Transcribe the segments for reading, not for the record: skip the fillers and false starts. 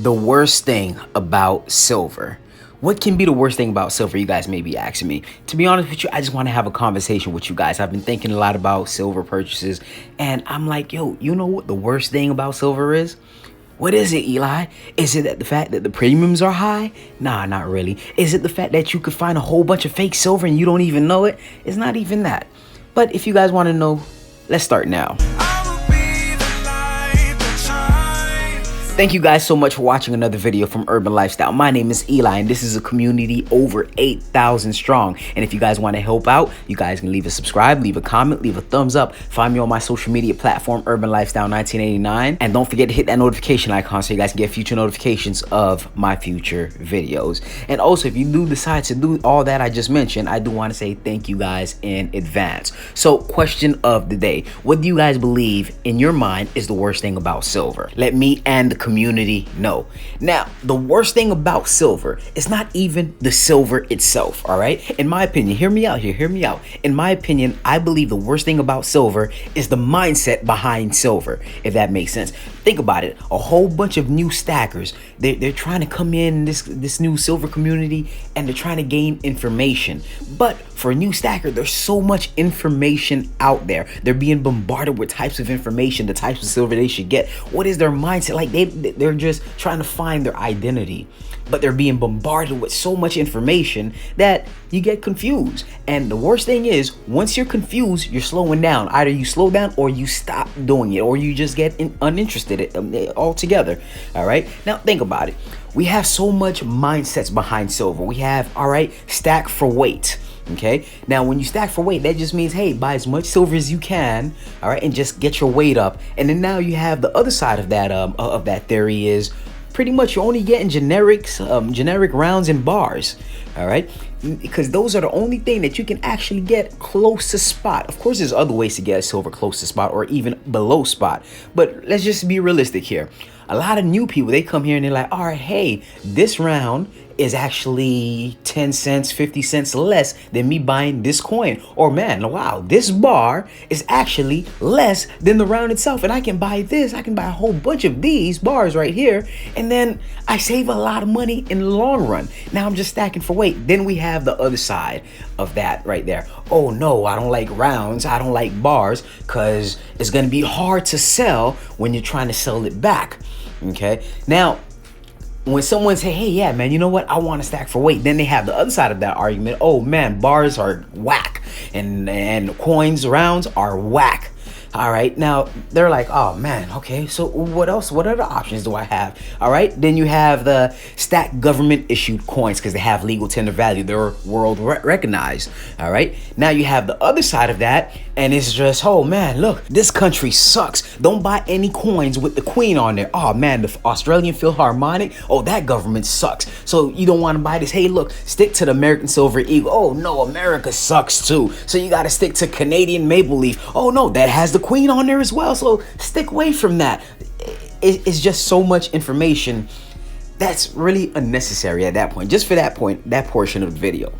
The worst thing about silver. What can be the worst thing about silver, you guys may be asking me. To be honest with you, I just want to have a conversation with you guys. I've been thinking a lot about silver purchases, and I'm like, yo, you know what the worst thing about silver is? What is it, Eli? Is it the fact that the premiums are high? Nah, not really. Is it the fact that you could find a whole bunch of fake silver and you don't even know it? It's not even that. But if you guys want to know, let's start now. Thank you guys so much for watching another video from Urban Lifestyle. My name is Eli, and this is a community over 8,000 strong. And if you guys want to help out, you guys can leave a subscribe, leave a comment, leave a thumbs up. Find me on my social media platform, Urban Lifestyle 1989. And don't forget to hit that notification icon so you guys can get future notifications of my future videos. And also, if you do decide to do all that I just mentioned, I do want to say thank you guys in advance. So, question of the day. What do you guys believe in your mind is the worst thing about silver? Let me and the community know. Now, the worst thing about silver is not even the silver itself, all right? In my opinion, hear me out here, hear me out. In my opinion, I believe the worst thing about silver is the mindset behind silver, if that makes sense. Think about it. A whole bunch of new stackers, they're trying to come in this new silver community, and they're trying to gain information. But for a new stacker, there's so much information out there. They're being bombarded with types of information, the types of silver they should get. What is their mindset? Like they're just trying to find their identity, but they're being bombarded with so much information that you get confused. And the worst thing is, once you're confused, you're slowing down. Either you slow down or you stop doing it, or you just get uninterested altogether. All right, now think about it. We have so much mindsets behind silver. We have, all right, stack for weight. Okay, now when you stack for weight, that just means, hey, buy as much silver as you can, all right, and just get your weight up. And then now you have the other side of that theory is pretty much you're only getting generic rounds and bars, all right, because those are the only thing that you can actually get close to spot. Of course, there's other ways to get silver close to spot or even below spot, but let's just be realistic here. A lot of new people, they come here and they're like, all right, hey, this round is actually 10 cents, 50 cents less than me buying this coin. Or man, wow, this bar is actually less than the round itself. And I can buy this, I can buy a whole bunch of these bars right here. And then I save a lot of money in the long run. Now I'm just stacking for weight. Then we have the other side of that right there. Oh no, I don't like rounds, I don't like bars, because it's gonna be hard to sell when you're trying to sell it back. Okay, now when someone say, hey, yeah, man, you know what? I want to stack for weight. Then they have the other side of that argument. Oh, man, bars are whack and coins, rounds are whack. All right. Now they're like, oh, man. OK, so what else? What other options do I have? All right. Then you have the stacked government issued coins because they have legal tender value. They're world recognized. All right. Now you have the other side of that. And it's just, oh, man, look, this country sucks. Don't buy any coins with the Queen on there. Oh, man, the Australian Philharmonic. Oh, that government sucks. So you don't want to buy this. Hey, look, stick to the American Silver Eagle. Oh, no, America sucks, too. So you got to stick to Canadian Maple Leaf. Oh, no, that has the Queen on there as well. So stick away from that. It's just so much information that's really unnecessary at that point. Just for that point, that portion of the video.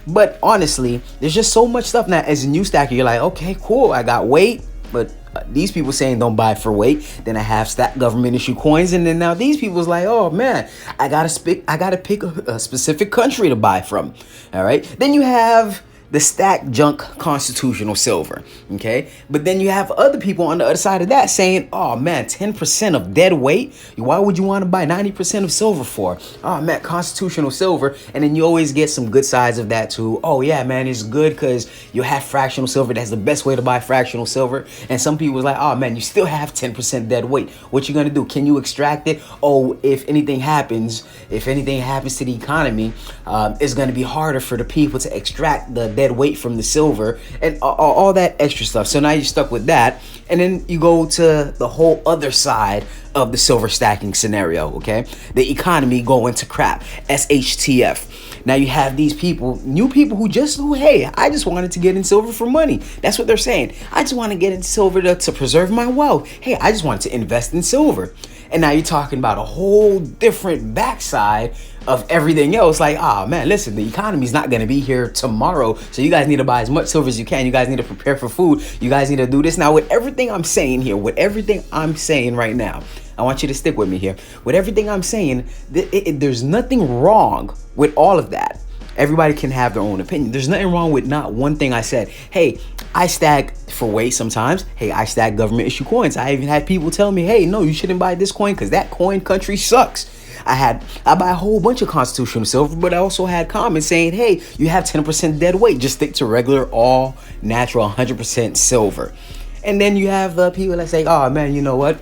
But honestly, there's just so much stuff now. As a new stacker, you're like, okay, cool, I got weight, but these people saying don't buy for weight. Then I have stacked government issue coins, and then now these people's like, oh man, I gotta pick a specific country to buy from. All right. Then you have the stacked junk constitutional silver, okay? But then you have other people on the other side of that saying, oh man, 10% of dead weight? Why would you want to buy 90% of silver for? Oh man, constitutional silver. And then you always get some good sides of that too. Oh yeah, man, it's good because you have fractional silver. That's the best way to buy fractional silver. And some people was like, oh man, you still have 10% dead weight. What you gonna do? Can you extract it? Oh, if anything happens to the economy, it's gonna be harder for the people to extract the dead weight from the silver and all that extra stuff. So now you're stuck with that, and then you go to the whole other side of the silver stacking scenario. Okay, the economy going to crap, SHTF. Now you have these people, new people who hey, I just wanted to get in silver for money. That's what they're saying. I just want to get in silver to preserve my wealth. Hey, I just wanted to invest in silver. And now you're talking about a whole different backside of everything else. Like, oh man, listen, the economy's not going to be here tomorrow. So you guys need to buy as much silver as you can. You guys need to prepare for food. You guys need to do this. Now, with everything I'm saying here, with everything I'm saying right now, I want you to stick with me here. With everything I'm saying, there's nothing wrong with all of that. Everybody can have their own opinion. There's nothing wrong with not one thing I said. Hey, I stack for weight sometimes. Hey, I stack government issue coins. I even had people tell me, hey, no, you shouldn't buy this coin because that coin country sucks. I buy a whole bunch of constitutional silver, but I also had comments saying, hey, you have 10% dead weight. Just stick to regular, all natural, 100% silver. And then you have people that say, oh man, you know what?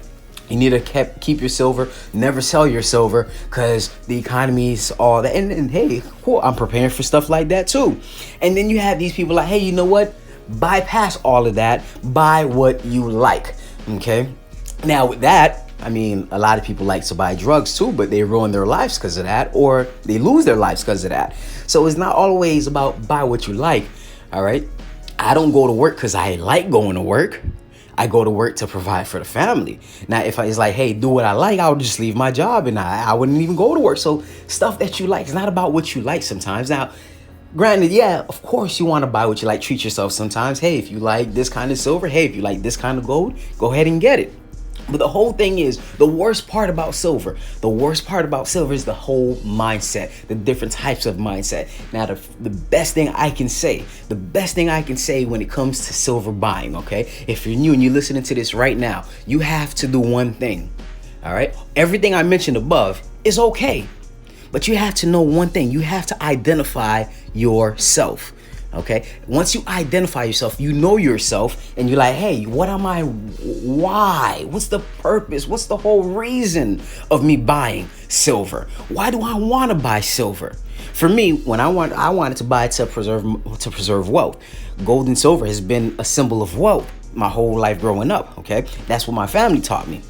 You need to keep your silver, never sell your silver because the economy's all that. And hey, cool, I'm preparing for stuff like that too. And then you have these people like, hey, you know what? Bypass all of that. Buy what you like. Okay. Now with that, I mean, a lot of people like to buy drugs too, but they ruin their lives because of that, or they lose their lives because of that. So it's not always about buy what you like. All right. I don't go to work because I like going to work. I go to work to provide for the family. Now, if it's like, hey, do what I like, I would just leave my job and I wouldn't even go to work. So stuff that you like, it's not about what you like sometimes. Now, granted, yeah, of course you want to buy what you like. Treat yourself sometimes. Hey, if you like this kind of silver, hey, if you like this kind of gold, go ahead and get it. But the whole thing is, the worst part about silver is the whole mindset, the different types of mindset. Now, the best thing I can say when it comes to silver buying, okay? If you're new and you're listening to this right now, you have to do one thing, all right? Everything I mentioned above is okay, but you have to know one thing. You have to identify yourself. Okay. Once you identify yourself, you know yourself, and you're like, hey, what am I? Why? What's the purpose? What's the whole reason of me buying silver? Why do I want to buy silver? For me, when I wanted to buy to preserve wealth. Gold and silver has been a symbol of wealth my whole life growing up. Okay, that's what my family taught me.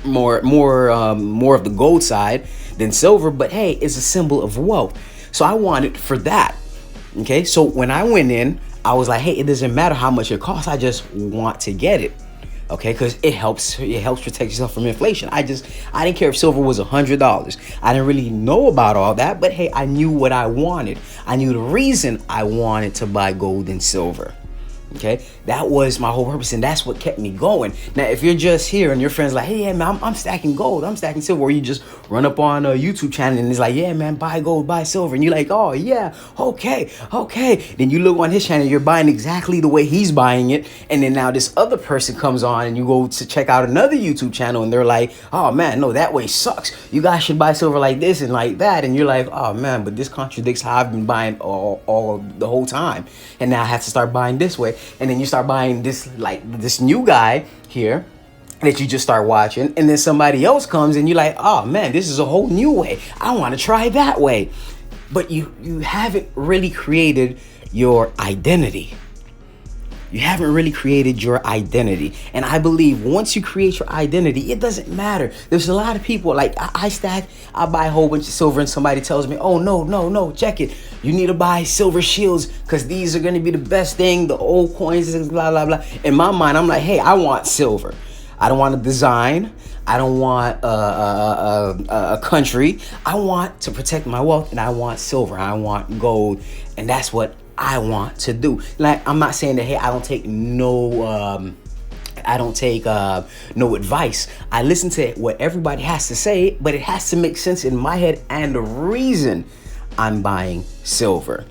More of the gold side than silver, but hey, it's a symbol of wealth. So I wanted for that. Okay, so when I went in, I was like, hey, it doesn't matter how much it costs. I just want to get it. Okay, because it helps protect yourself from inflation. I didn't care if silver was $100. I didn't really know about all that, but hey, I knew what I wanted. I knew the reason I wanted to buy gold and silver. Okay, that was my whole purpose, and that's what kept me going. Now, if you're just here and your friend's like, hey, yeah, man, I'm stacking gold, I'm stacking silver, or you just run up on a YouTube channel and it's like, yeah, man, buy gold, buy silver, and you're like, oh, yeah, okay. Then you look on his channel, you're buying exactly the way he's buying it, and then now this other person comes on and you go to check out another YouTube channel and they're like, oh, man, no, that way sucks. You guys should buy silver like this and like that, and you're like, oh, man, but this contradicts how I've been buying all the whole time, and now I have to start buying this way. And then you start buying this new guy here that you just start watching, and then somebody else comes and you're like, oh man, this is a whole new way. I want to try that way. But you haven't really created your identity. You haven't really created your identity. And I believe once you create your identity, it doesn't matter. There's a lot of people like I buy a whole bunch of silver and somebody tells me, oh, no, check it. You need to buy silver shields because these are going to be the best thing. The old coins and blah, blah, blah. In my mind, I'm like, hey, I want silver. I don't want a design. I don't want a country. I want to protect my wealth, and I want silver. I want gold. And that's what I want to do. Like, I'm not saying that, hey, I don't take no advice. I listen to what everybody has to say, but it has to make sense in my head and the reason I'm buying silver.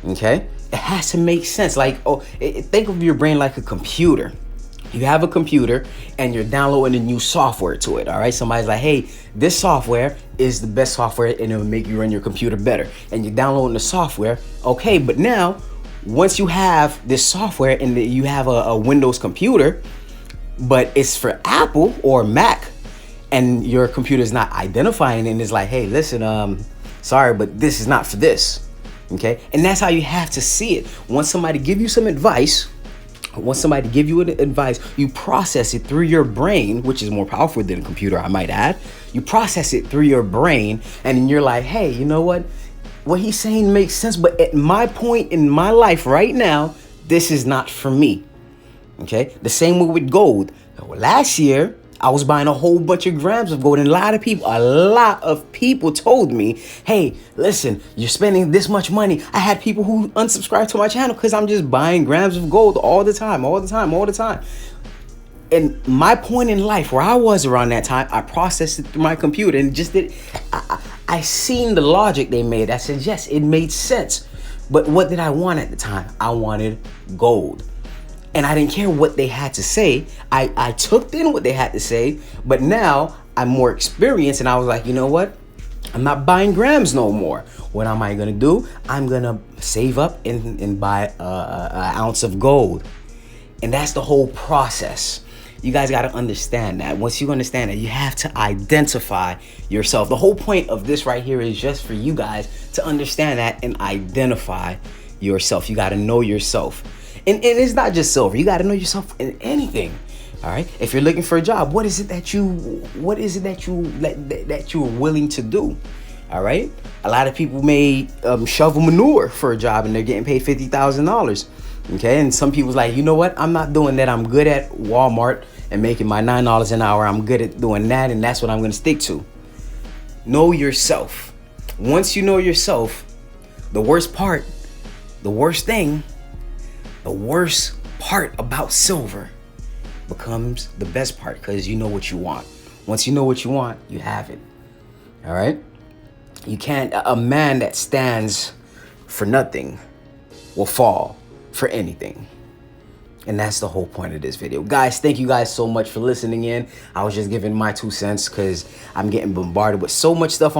Okay? It has to make sense. Like, think of your brain like a computer. You have a computer and you're downloading a new software to it. All right. Somebody's like, hey, this software is the best software and it'll make you run your computer better. And you're downloading the software. Okay. But now, once you have this software and you have a Windows computer, but it's for Apple or Mac, and your computer is not identifying it, and it's like, hey, listen, sorry, but this is not for this. Okay. And that's how you have to see it. Once somebody give you some advice, you process it through your brain, which is more powerful than a computer, I might add. You process it through your brain, and then you're like, hey, you know what? What he's saying makes sense, but at my point in my life right now, this is not for me. Okay? The same way with gold. Last year, I was buying a whole bunch of grams of gold, and a lot of people told me, hey, listen, you're spending this much money. I had people who unsubscribed to my channel because I'm just buying grams of gold all the time. And my point in life where I was around that time, I processed it through my computer and just did. I seen the logic they made. I said, yes, it made sense. But what did I want at the time? I wanted gold. And I didn't care what they had to say. I took in what they had to say, but now I'm more experienced and I was like, you know what? I'm not buying grams no more. What am I gonna do? I'm gonna save up and buy an ounce of gold. And that's the whole process. You guys got to understand that. Once you understand that, you have to identify yourself. The whole point of this right here is just for you guys to understand that and identify yourself. You got to know yourself. And it's not just silver. You got to know yourself in anything. All right. If you're looking for a job, what is it that you're willing to do? All right. A lot of people may shovel manure for a job and they're getting paid $50,000. Okay, and some people's like, you know what? I'm not doing that. I'm good at Walmart and making my $9 an hour. I'm good at doing that, and that's what I'm going to stick to. Know yourself. Once you know yourself, the worst part about silver becomes the best part because you know what you want. Once you know what you want, you have it. All right? You can't, a man that stands for nothing will fall for anything. And that's the whole point of this video. Guys, thank you guys so much for listening in. I was just giving my 2 cents because I'm getting bombarded with so much stuff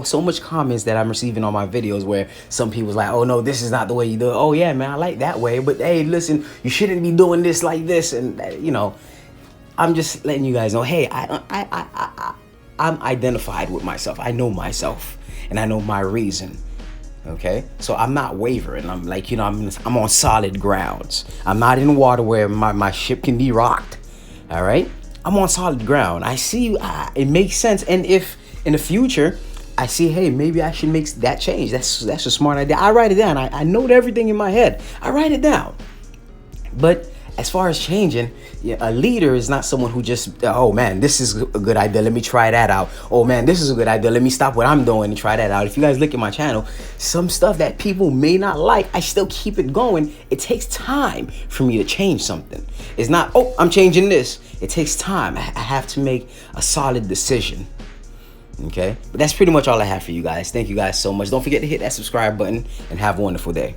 so much comments that I'm receiving on my videos where some people's like, oh no, this is not the way you do it. Oh yeah, man, I like that way. But hey, listen, you shouldn't be doing this like this. And you know, I'm just letting you guys know, hey, I'm identified with myself. I know myself and I know my reason. Okay, so I'm not wavering. I'm like, you know, I'm on solid grounds. I'm not in water where my ship can be rocked. All right, I'm on solid ground. I see it makes sense. And if in the future I see, hey, maybe I should make that change. That's a smart idea. I write it down. I note everything in my head. I write it down. But as far as changing, a leader is not someone who just, oh man, this is a good idea, let me try that out. Oh man, this is a good idea, let me stop what I'm doing and try that out. If you guys look at my channel, some stuff that people may not like, I still keep it going. It takes time for me to change something. It's not, oh, I'm changing this. It takes time. I have to make a solid decision. Okay, but that's pretty much all I have for you guys. Thank you guys so much. Don't forget to hit that subscribe button and have a wonderful day.